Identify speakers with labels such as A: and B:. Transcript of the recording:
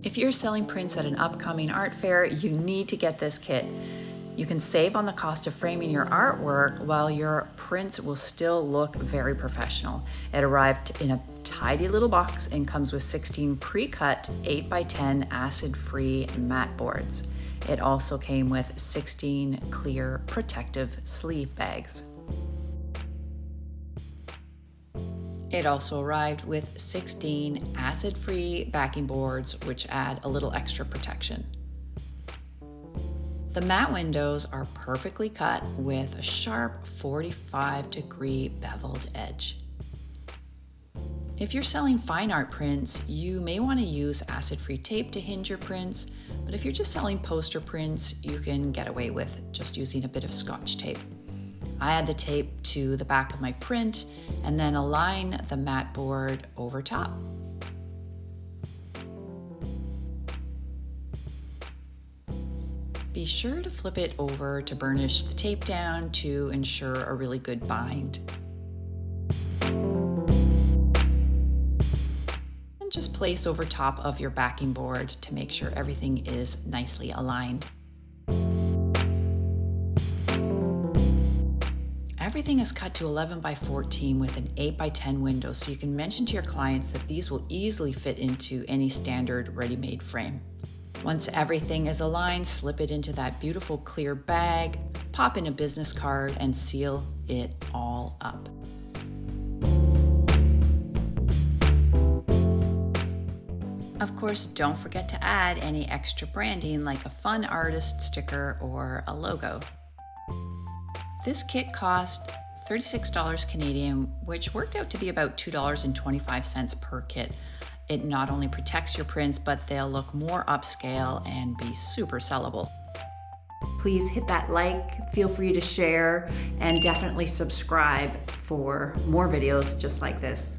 A: If you're selling prints at an upcoming art fair, you need to get this kit. You can save on the cost of framing your artwork while your prints will still look very professional. It arrived in a tidy little box and comes with 16 pre-cut 8x10 acid-free mat boards. It also came with 16 clear protective sleeve bags. It also arrived with 16 acid-free backing boards, which add a little extra protection. The matte windows are perfectly cut with a sharp 45-degree beveled edge. If you're selling fine art prints, you may want to use acid-free tape to hinge your prints, but if you're just selling poster prints, you can get away with just using a bit of Scotch tape. I add the tape to the back of my print and then align the matte board over top. Be sure to flip it over to burnish the tape down to ensure a really good bind. And just place over top of your backing board to make sure everything is nicely aligned. Everything is cut to 11x14 with an 8x10 window, so you can mention to your clients that these will easily fit into any standard ready-made frame. Once everything is aligned, slip it into that beautiful clear bag, pop in a business card, and seal it all up. Of course, don't forget to add any extra branding like a fun artist sticker or a logo. This kit cost $36 Canadian, which worked out to be about $2.25 per kit. It not only protects your prints, but they'll look more upscale and be super sellable.
B: Please hit that like, feel free to share, and definitely subscribe for more videos just like this.